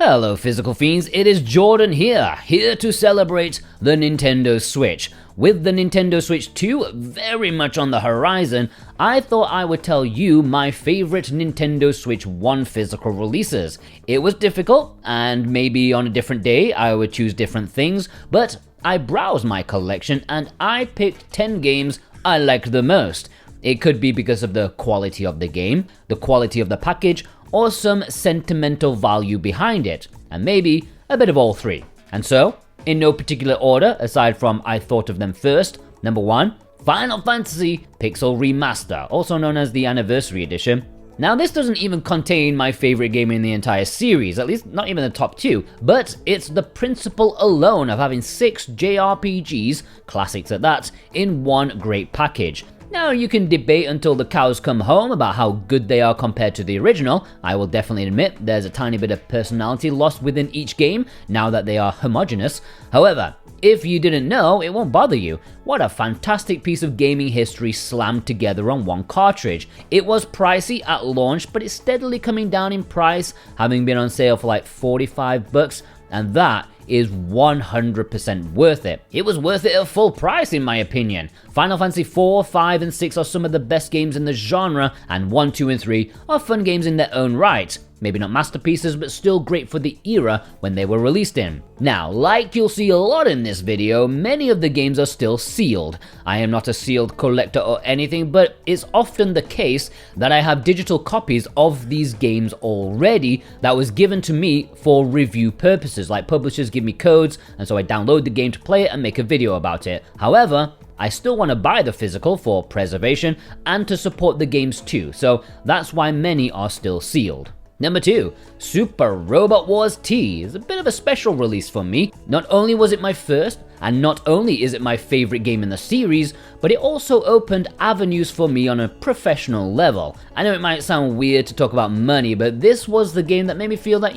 Hello Physical Fiends, it is Jordan here to celebrate the Nintendo Switch. With the Nintendo Switch 2 very much on the horizon, I thought I would tell you my favorite Nintendo Switch 1 physical releases. It was difficult, and maybe on a different day I would choose different things, but I browsed my collection and I picked 10 games I liked the most. It could be because of the quality of the game, the quality of the package, or some sentimental value behind it, and maybe a bit of all three. And so, in no particular order aside from I thought of them first, number 1, Final Fantasy Pixel Remaster, also known as the Anniversary Edition. Now this doesn't even contain my favorite game in the entire series, at least not even the top 2, but it's the principle alone of having 6 JRPGs, classics at that, in one great package. Now you can debate until the cows come home about how good they are compared to the original. I will definitely admit there's a tiny bit of personality lost within each game now that they are homogeneous. However, if you didn't know, it won't bother you. What a fantastic piece of gaming history slammed together on one cartridge. It was pricey at launch, but it's steadily coming down in price, having been on sale for like $45, and that is 100% worth it. It was worth it at full price in my opinion. Final Fantasy 4, 5 and 6 are some of the best games in the genre, and 1, 2 and 3 are fun games in their own right. Maybe not masterpieces, but still great for the era when they were released in. Now, like you'll see a lot in this video, many of the games are still sealed. I am not a sealed collector or anything, but it's often the case that I have digital copies of these games already that was given to me for review purposes, like publishers give me codes, and so I download the game to play it and make a video about it. However, I still want to buy the physical for preservation and to support the games too, so that's why many are still sealed. Number 2, Super Robot Wars T is a bit of a special release for me. Not only was it my first, and not only is it my favorite game in the series, but it also opened avenues for me on a professional level. I know it might sound weird to talk about money, but this was the game that made me feel that,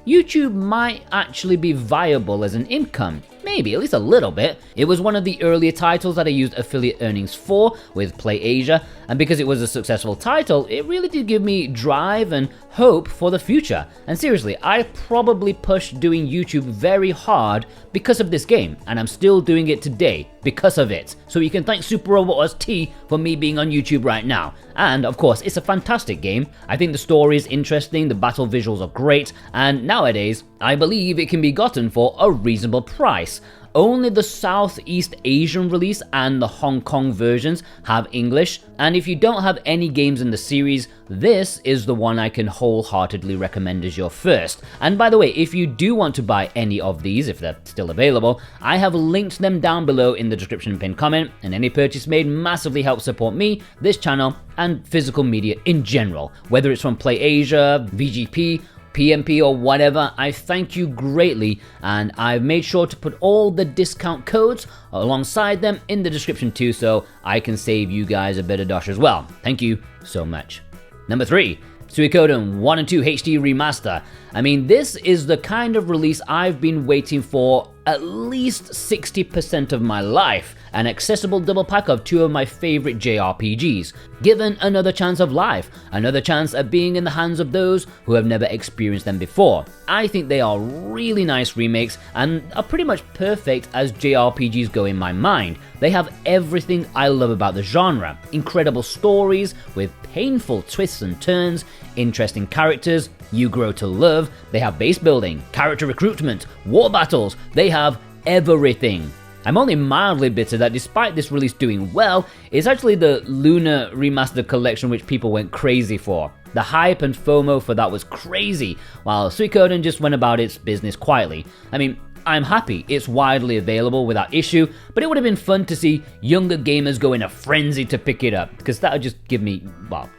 YouTube might actually be viable as an income. Maybe, at least a little bit. It was one of the earlier titles that I used affiliate earnings for with PlayAsia, and because it was a successful title, it really did give me drive and hope for the future. And seriously, I probably pushed doing YouTube very hard because of this game, and I'm still doing it today because of it. So you can thank Super Robot Wars T for me being on YouTube right now. And of course, it's a fantastic game. I think the story is interesting, the battle visuals are great, and nowadays, I believe it can be gotten for a reasonable price. Only the Southeast Asian release and the Hong Kong versions have English, and if you don't have any games in the series, this is the one I can wholeheartedly recommend as your first. And by the way, if you do want to buy any of these, if they're still available, I have linked them down below in the description and pinned comment, and any purchase made massively helps support me, this channel, and physical media in general. Whether it's from PlayAsia, VGP, PMP or whatever, I thank you greatly, and I've made sure to put all the discount codes alongside them in the description too, so I can save you guys a bit of dosh as well. Thank you so much. Number 3, Suikoden I II HD Remaster. I mean, this is the kind of release I've been waiting for at least 60% of my life. An accessible double pack of 2 of my favorite JRPGs, given another chance of life, another chance at being in the hands of those who have never experienced them before. I think they are really nice remakes and are pretty much perfect as JRPGs go in my mind. They have everything I love about the genre. Incredible stories with painful twists and turns, interesting characters you grow to love, they have base building, character recruitment, war battles, they have everything. I'm only mildly bitter that despite this release doing well, it's actually the Luna Remastered collection which people went crazy for. The hype and FOMO for that was crazy, while Suikoden just went about its business quietly. I mean, I'm happy it's widely available without issue, but it would have been fun to see younger gamers go in a frenzy to pick it up, because that would just give me, well,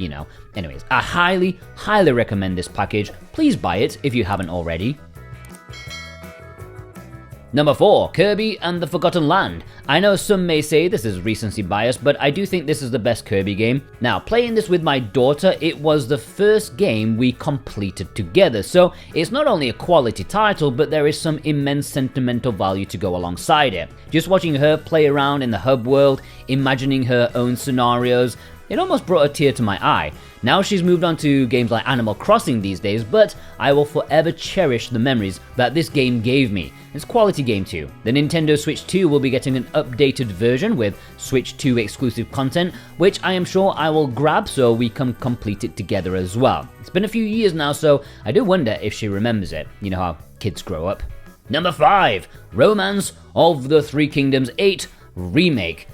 Anyways, I highly recommend this package. Please buy it if you haven't already. Number 4, Kirby and the Forgotten Land. I know some may say this is recency bias, but I do think this is the best Kirby game. Now, playing this with my daughter, it was the first game we completed together, so it's not only a quality title, but there is some immense sentimental value to go alongside it. Just watching her play around in the hub world, imagining her own scenarios, it almost brought a tear to my eye. Now she's moved on to games like Animal Crossing these days, but I will forever cherish the memories that this game gave me. It's a quality game too. The Nintendo Switch 2 will be getting an updated version with Switch 2 exclusive content, which I am sure I will grab so we can complete it together as well. It's been a few years now, so I do wonder if she remembers it. You know how kids grow up. Number 5, Romance of the Three Kingdoms VIII Remake.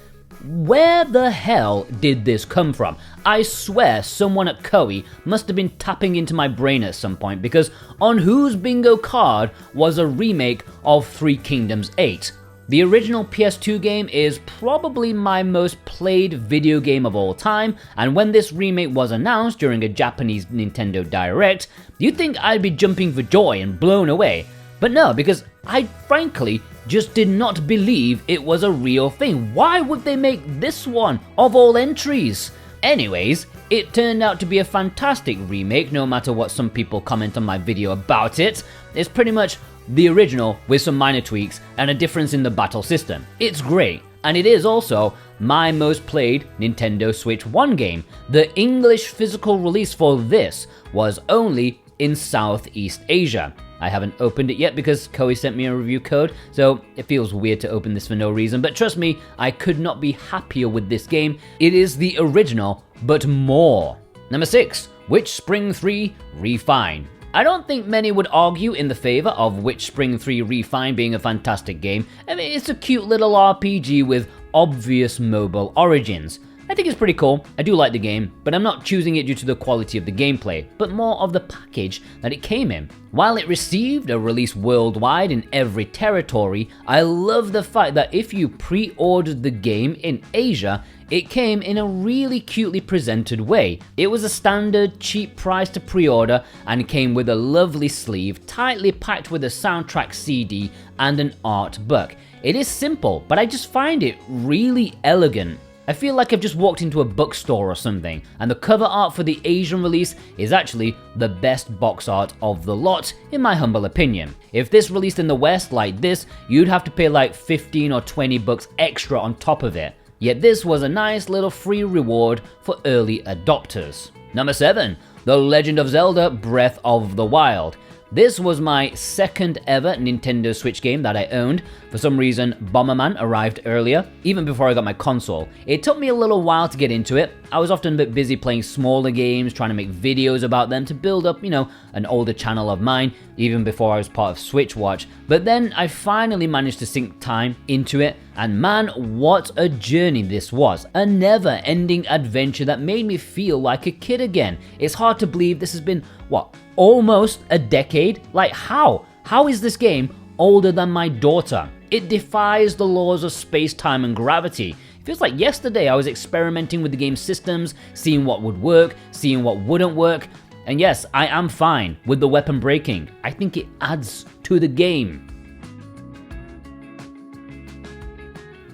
Where the hell did this come from? I swear someone at Koei must have been tapping into my brain at some point, because on whose bingo card was a remake of Three Kingdoms VIII? The original PS2 game is probably my most played video game of all time, and when this remake was announced during a Japanese Nintendo Direct, you'd think I'd be jumping for joy and blown away. But no, because I frankly just did not believe it was a real thing. Why would they make this one of all entries? Anyways, it turned out to be a fantastic remake, no matter what some people comment on my video about it. It's pretty much the original with some minor tweaks and a difference in the battle system. It's great, and it is also my most played Nintendo Switch 1 game. The English physical release for this was only in Southeast Asia. I haven't opened it yet because Koei sent me a review code, so it feels weird to open this for no reason, but trust me, I could not be happier with this game. It is the original, but more. Number 6, Witch Spring 3 Refine. I don't think many would argue in the favor of Witch Spring 3 Refine being a fantastic game. I mean, it's a cute little RPG with obvious mobile origins. I think it's pretty cool, I do like the game, but I'm not choosing it due to the quality of the gameplay, but more of the package that it came in. While it received a release worldwide in every territory, I love the fact that if you pre-ordered the game in Asia, it came in a really cutely presented way. It was a standard, cheap price to pre-order and came with a lovely sleeve, tightly packed with a soundtrack CD and an art book. It is simple, but I just find it really elegant. I feel like I've just walked into a bookstore or something, and the cover art for the Asian release is actually the best box art of the lot, in my humble opinion. If this released in the West like this, you'd have to pay like 15 or 20 bucks extra on top of it. Yet this was a nice little free reward for early adopters. Number 7, The Legend of Zelda Breath of the Wild. This was my second ever Nintendo Switch game that I owned. For some reason, Bomberman arrived earlier, even before I got my console. It took me a little while to get into it. I was often a bit busy playing smaller games, trying to make videos about them to build up, an older channel of mine, even before I was part of Switch Watch. But then I finally managed to sink time into it, and man, what a journey this was. A never-ending adventure that made me feel like a kid again. It's hard to believe this has been, almost a decade? Like how? How is this game older than my daughter? It defies the laws of space-time and gravity. It feels like yesterday I was experimenting with the game's systems, seeing what would work, seeing what wouldn't work. And yes, I am fine with the weapon breaking. I think it adds to the game.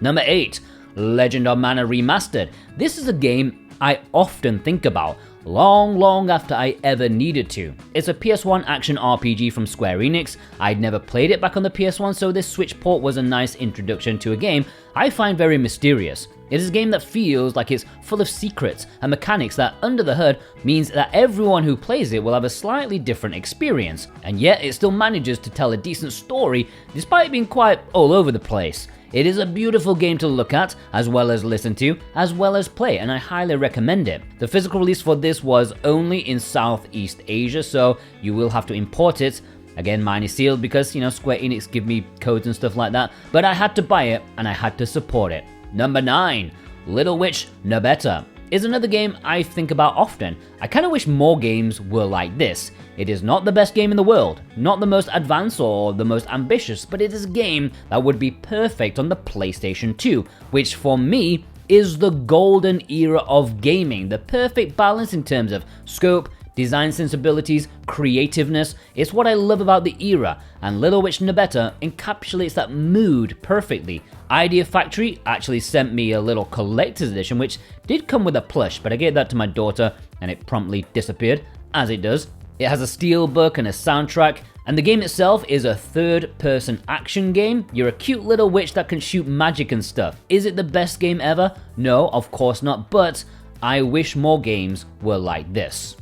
Number 8, Legend of Mana Remastered. This is a game I often think about, long after I ever needed to. It's a PS1 action RPG from Square Enix. I'd never played it back on the PS1, so this Switch port was a nice introduction to a game I find very mysterious. It is a game that feels like it's full of secrets and mechanics that, under the hood, means that everyone who plays it will have a slightly different experience, and yet it still manages to tell a decent story despite being quite all over the place. It is a beautiful game to look at, as well as listen to, as well as play, and I highly recommend it. The physical release for this was only in Southeast Asia, so you will have to import it. Again, mine is sealed because, Square Enix give me codes and stuff like that, but I had to buy it, and I had to support it. Number 9, Little Witch Nobeta is another game I think about often. I kinda wish more games were like this. It is not the best game in the world, not the most advanced or the most ambitious, but it is a game that would be perfect on the PlayStation 2, which for me is the golden era of gaming, the perfect balance in terms of scope, design sensibilities, creativeness. It's what I love about the era, and Little Witch Nobeta encapsulates that mood perfectly. Idea Factory actually sent me a little collector's edition, which did come with a plush, but I gave that to my daughter and it promptly disappeared, as it does. It has a steelbook and a soundtrack, and the game itself is a third-person action game. You're a cute little witch that can shoot magic and stuff. Is it the best game ever? No, of course not, but I wish more games were like this.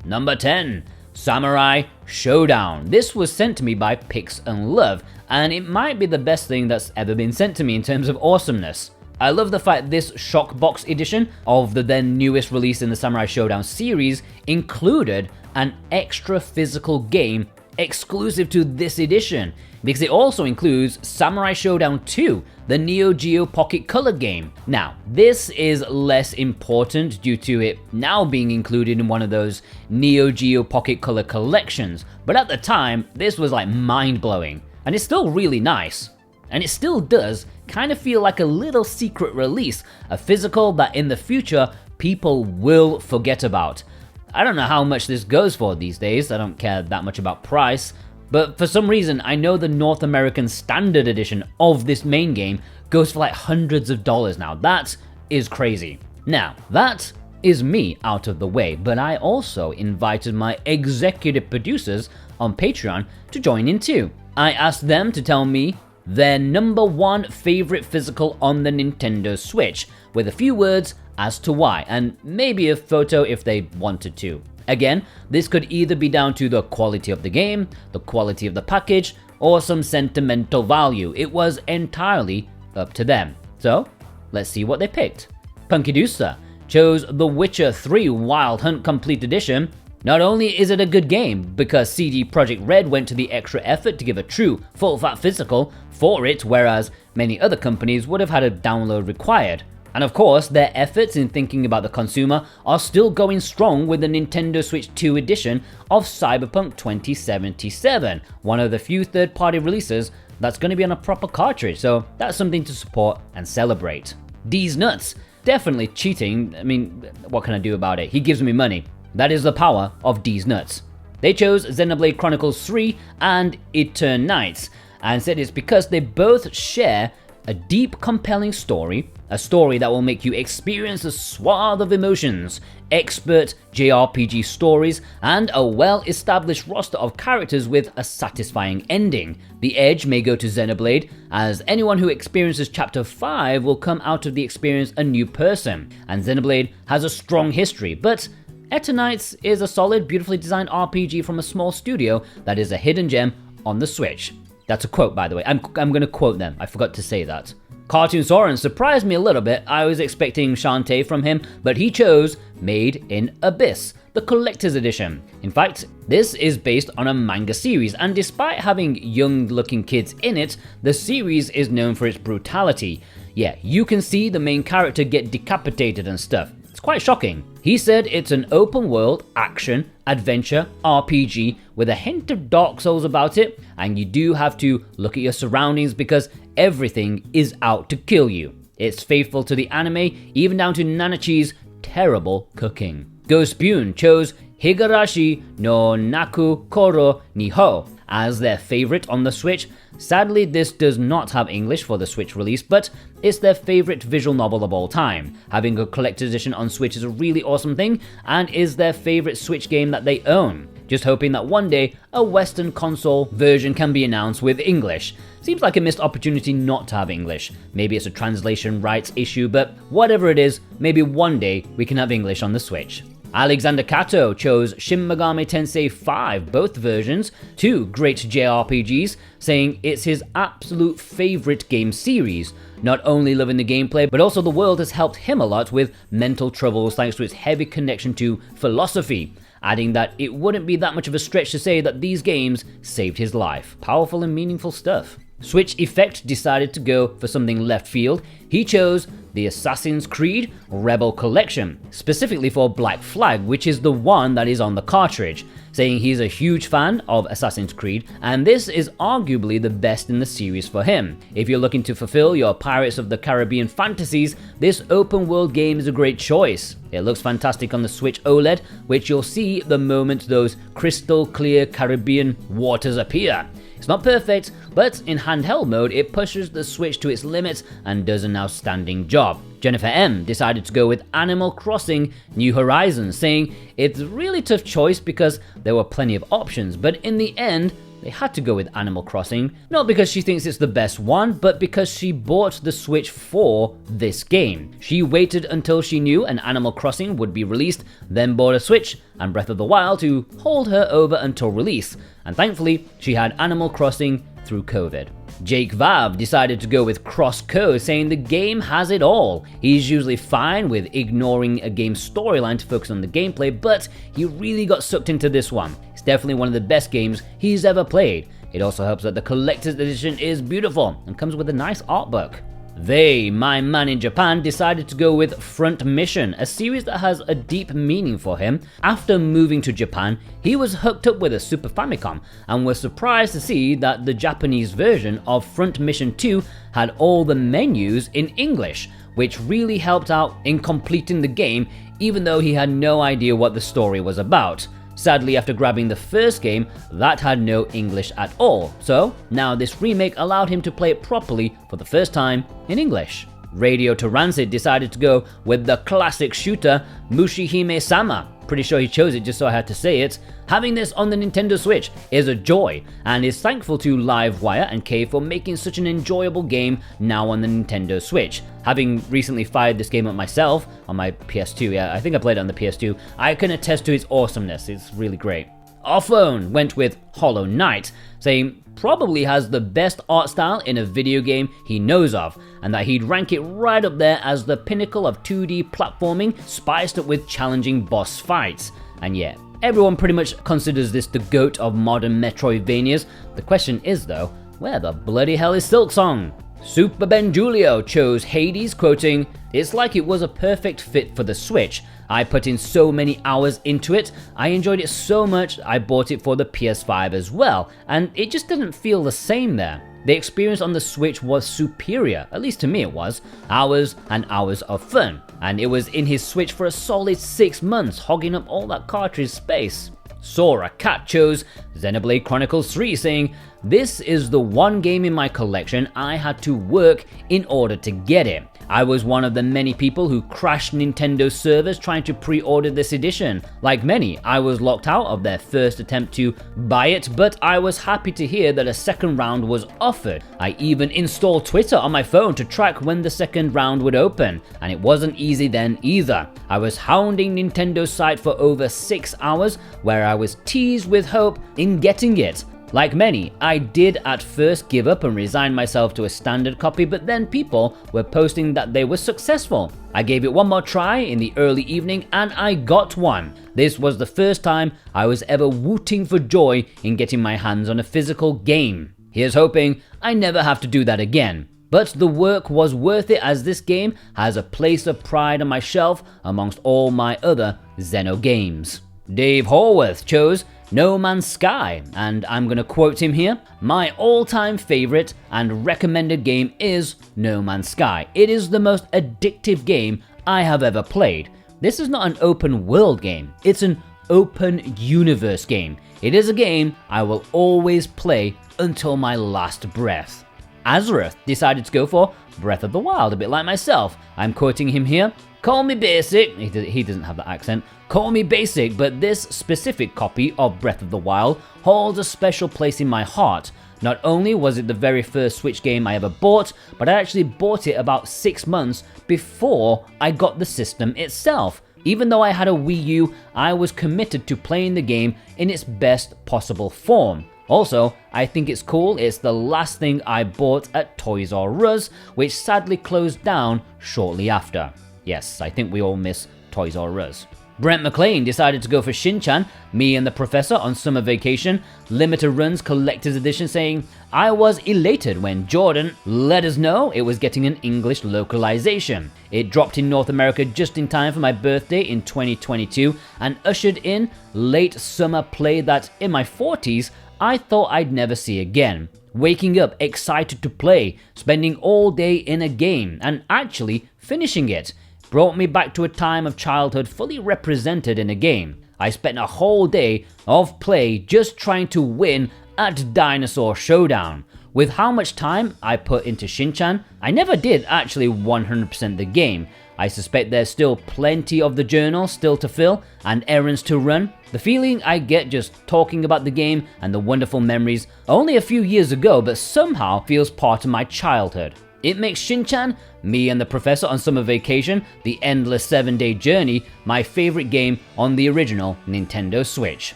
Number 10. Samurai Shodown. This was sent to me by Pix and Love, and it might be the best thing that's ever been sent to me in terms of awesomeness. I love the fact this Shockbox edition of the then newest release in the Samurai Shodown series included an extra physical game exclusive to this edition, because it also includes Samurai Shodown II, the Neo Geo Pocket Color game. Now, this is less important due to it now being included in one of those Neo Geo Pocket Color collections, but at the time, this was like mind-blowing, and it's still really nice. And it still does kind of feel like a little secret release, a physical that in the future people will forget about. I don't know how much this goes for these days, I don't care that much about price, but for some reason I know the North American Standard Edition of this main game goes for like hundreds of dollars now. That is crazy. Now, that is me out of the way, but I also invited my executive producers on Patreon to join in too. I asked them to tell me their number one favorite physical on the Nintendo Switch, with a few words as to why, and maybe a photo if they wanted to. Again, this could either be down to the quality of the game, the quality of the package, or some sentimental value. It was entirely up to them. So, let's see what they picked. Punkidusa chose The Witcher 3 Wild Hunt Complete Edition. Not only is it a good game, because CD Projekt Red went to the extra effort to give a true full-fat physical for it, whereas many other companies would have had a download required. And of course, their efforts in thinking about the consumer are still going strong with the Nintendo Switch 2 edition of Cyberpunk 2077, one of the few third-party releases that's going to be on a proper cartridge, so that's something to support and celebrate. D's nuts, definitely cheating. I mean, what can I do about it? He gives me money. That is the power of D's nuts. They chose Xenoblade Chronicles 3 and Eternights, and said it's because they both share a deep, compelling story, a story that will make you experience a swath of emotions, expert JRPG stories, and a well-established roster of characters with a satisfying ending. The edge may go to Xenoblade, as anyone who experiences Chapter 5 will come out of the experience a new person, and Xenoblade has a strong history, but Eternights is a solid, beautifully designed RPG from a small studio that is a hidden gem on the Switch. That's a quote, by the way. I'm going to quote them. I forgot to say that. Cartoon Soren surprised me a little bit. I was expecting Shantae from him, but he chose Made in Abyss, the collector's edition. In fact, this is based on a manga series, and despite having young-looking kids in it, the series is known for its brutality. Yeah, you can see the main character get decapitated and stuff. It's quite shocking. He said it's an open-world, action, adventure, RPG with a hint of Dark Souls about it, and you do have to look at your surroundings because everything is out to kill you. It's faithful to the anime, even down to Nanachi's terrible cooking. Ghost Bune chose Higurashi no Naku Koro Niho as their favorite on the Switch. Sadly, this does not have English for the Switch release, but it's their favorite visual novel of all time. Having a collector's edition on Switch is a really awesome thing, and is their favorite Switch game that they own. Just hoping that one day, a Western console version can be announced with English. Seems like a missed opportunity not to have English. Maybe it's a translation rights issue, but whatever it is, maybe one day we can have English on the Switch. Alexander Kato chose Shin Megami Tensei 5, both versions, two great JRPGs, saying it's his absolute favorite game series. Not only loving the gameplay, but also the world has helped him a lot with mental troubles thanks to its heavy connection to philosophy, adding that it wouldn't be that much of a stretch to say that these games saved his life. Powerful and meaningful stuff. Switch Effect decided to go for something left field. He chose the Assassin's Creed Rebel Collection, specifically for Black Flag, which is the one that is on the cartridge, saying he's a huge fan of Assassin's Creed, and this is arguably the best in the series for him. If you're looking to fulfill your Pirates of the Caribbean fantasies, this open world game is a great choice. It looks fantastic on the Switch OLED, which you'll see the moment those crystal clear Caribbean waters appear. It's not perfect, but in handheld mode it pushes the Switch to its limits and does an outstanding job. Jennifer M decided to go with Animal Crossing New Horizons, saying it's a really tough choice because there were plenty of options, but in the end, they had to go with Animal Crossing, not because she thinks it's the best one, but because she bought the Switch for this game. She waited until she knew an Animal Crossing would be released, then bought a Switch and Breath of the Wild to hold her over until release, and thankfully she had Animal Crossing through COVID. Jake Vav decided to go with cross-code, saying the game has it all. He's usually fine with ignoring a game's storyline to focus on the gameplay, but he really got sucked into this one. It's definitely one of the best games he's ever played. It also helps that the collector's edition is beautiful and comes with a nice art book. They, my man in Japan, decided to go with Front Mission, a series that has a deep meaning for him. After moving to Japan, he was hooked up with a Super Famicom and was surprised to see that the Japanese version of Front Mission 2 had all the menus in English, which really helped out in completing the game, even though he had no idea what the story was about. Sadly, after grabbing the first game, that had no English at all, so now this remake allowed him to play it properly for the first time in English. Radio to Rancid decided to go with the classic shooter Mushihime-sama. Pretty sure he chose it just so I had to say it. Having this on the Nintendo Switch is a joy, and is thankful to Livewire and K for making such an enjoyable game now on the Nintendo Switch. Having recently fired this game up myself on my PS2, yeah, I think I played it on the PS2, I can attest to its awesomeness. It's really great. Offlone went with Hollow Knight, saying probably has the best art style in a video game he knows of, and that he'd rank it right up there as the pinnacle of 2D platforming spiced up with challenging boss fights. And yeah, everyone pretty much considers this the GOAT of modern Metroidvanias. The question is though, where the bloody hell is Silksong? Super Ben Julio chose Hades, quoting, "It's like it was a perfect fit for the Switch. I put in so many hours into it, I enjoyed it so much I bought it for the PS5 as well, and it just didn't feel the same there. The experience on the Switch was superior, at least to me it was. Hours and hours of fun, and it was in his Switch for a solid 6 months, hogging up all that cartridge space." Sora Cat chose Xenoblade Chronicles 3, saying, "This is the one game in my collection I had to work in order to get it. I was one of the many people who crashed Nintendo servers trying to pre-order this edition. Like many, I was locked out of their first attempt to buy it, but I was happy to hear that a second round was offered. I even installed Twitter on my phone to track when the second round would open, and it wasn't easy then either. I was hounding Nintendo's site for over 6 hours, where I was teased with hope in getting it. Like many, I did at first give up and resign myself to a standard copy, but then people were posting that they were successful. I gave it one more try in the early evening and I got one. This was the first time I was ever wooting for joy in getting my hands on a physical game. Here's hoping I never have to do that again. But the work was worth it, as this game has a place of pride on my shelf amongst all my other Xeno games." Dave Horwath chose No Man's Sky, and I'm gonna quote him here. "My all-time favorite and recommended game is No Man's Sky. It is the most addictive game I have ever played. This is not an open world game, it's an open universe game. It is a game I will always play until my last breath." Azareth decided to go for Breath of the Wild, a bit like myself. I'm quoting him here. "Call me basic," he doesn't have that accent, "call me basic, but this specific copy of Breath of the Wild holds a special place in my heart. Not only was it the very first Switch game I ever bought, but I actually bought it about 6 months before I got the system itself. Even though I had a Wii U, I was committed to playing the game in its best possible form. Also, I think it's cool it's the last thing I bought at Toys R Us, which sadly closed down shortly after." Yes, I think we all miss Toys R Us. Brent McLean decided to go for Shin-Chan, Me and the Professor on Summer Vacation, Limited Runs Collector's Edition, saying, "I was elated when Jordan let us know it was getting an English localization. It dropped in North America just in time for my birthday in 2022 and ushered in late summer play that, in my 40s, I thought I'd never see again. Waking up excited to play, spending all day in a game, and actually finishing it brought me back to a time of childhood fully represented in a game. I spent a whole day of play just trying to win at Dinosaur Showdown. With how much time I put into Shin-Chan, I never did actually 100% the game. I suspect there's still plenty of the journal still to fill and errands to run. The feeling I get just talking about the game and the wonderful memories only a few years ago, but somehow feels part of my childhood. It makes Shin-chan, me and the professor on summer vacation, the endless 7-day journey, my favorite game on the original Nintendo Switch.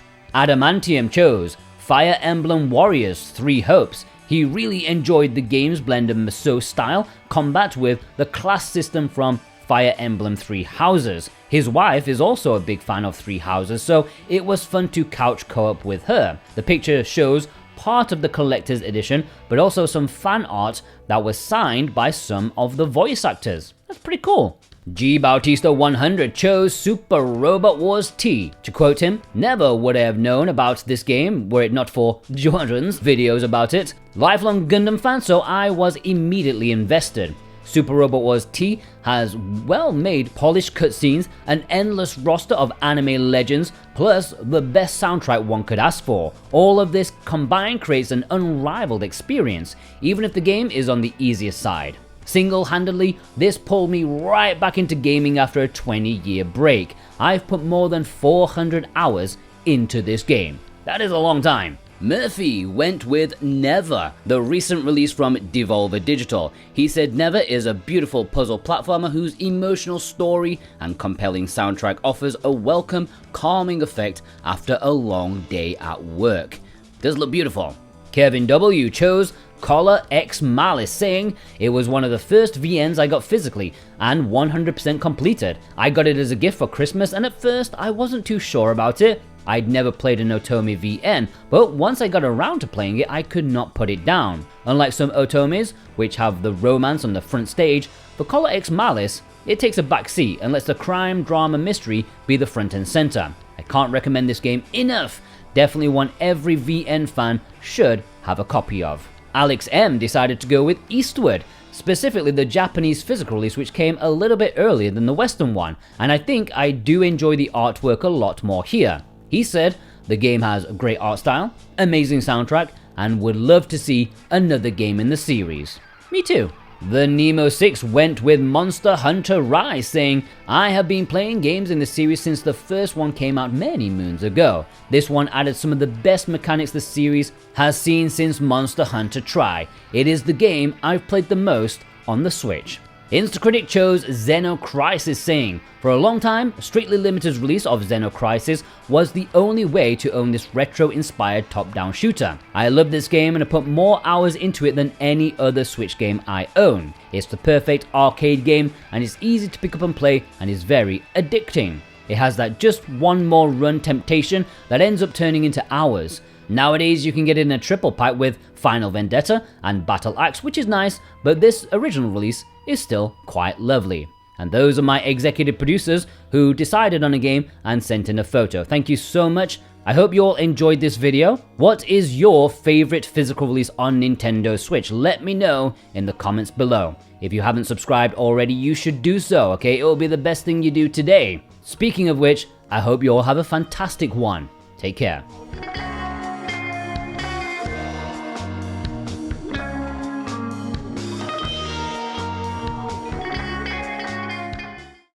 Adamantium chose Fire Emblem Warriors 3 Hopes. He really enjoyed the game's blend of Musou style combat with the class system from Fire Emblem 3 Houses. His wife is also a big fan of 3 Houses, so it was fun to couch co-op with her. The picture shows part of the collector's edition, but also some fan art that was signed by some of the voice actors. That's pretty cool. G Bautista 100 chose Super Robot Wars T. To quote him, "Never would I have known about this game were it not for Jordan's videos about it. Lifelong Gundam fan, so I was immediately invested. Super Robot Wars T has well-made polished cutscenes, an endless roster of anime legends, plus the best soundtrack one could ask for. All of this combined creates an unrivaled experience, even if the game is on the easiest side. Single-handedly, this pulled me right back into gaming after a 20-year break. I've put more than 400 hours into this game." That is a long time. Murphy went with Never, the recent release from Devolver Digital. He said Never is a beautiful puzzle platformer whose emotional story and compelling soundtrack offers a welcome, calming effect after a long day at work. Does look beautiful. Kevin W. chose Collar X Malice, saying, "It was one of the first VNs I got physically and 100% completed. I got it as a gift for Christmas, and at first I wasn't too sure about it. I'd never played an Otome VN, but once I got around to playing it, I could not put it down. Unlike some Otomes, which have the romance on the front stage, for Collar X Malice, it takes a back seat and lets the crime, drama, mystery be the front and center. I can't recommend this game enough. Definitely one every VN fan should have a copy of." Alex M decided to go with Eastward, specifically the Japanese physical release, which came a little bit earlier than the Western one, and I think I do enjoy the artwork a lot more here. He said the game has a great art style, amazing soundtrack, and would love to see another game in the series. Me too. The Nemo 6 went with Monster Hunter Rise, saying, "I have been playing games in the series since the first one came out many moons ago. This one added some of the best mechanics the series has seen since Monster Hunter Tri. It is the game I've played the most on the Switch." Instacritic chose Xenocrisis, saying, "For a long time, strictly limited release of Xenocrisis was the only way to own this retro-inspired top-down shooter. I love this game and have put more hours into it than any other Switch game I own. It's the perfect arcade game and it's easy to pick up and play and is very addicting. It has that just one more run temptation that ends up turning into hours. Nowadays you can get it in a triple pack with Final Vendetta and Battle Axe, which is nice, but this original release is still quite lovely." And those are my executive producers who decided on a game and sent in a photo. Thank you so much. I hope you all enjoyed this video. What is your favorite physical release on Nintendo Switch? Let me know in the comments below. If you haven't subscribed already, you should do so, okay? It will be the best thing you do today. Speaking of which, I hope you all have a fantastic one. Take care.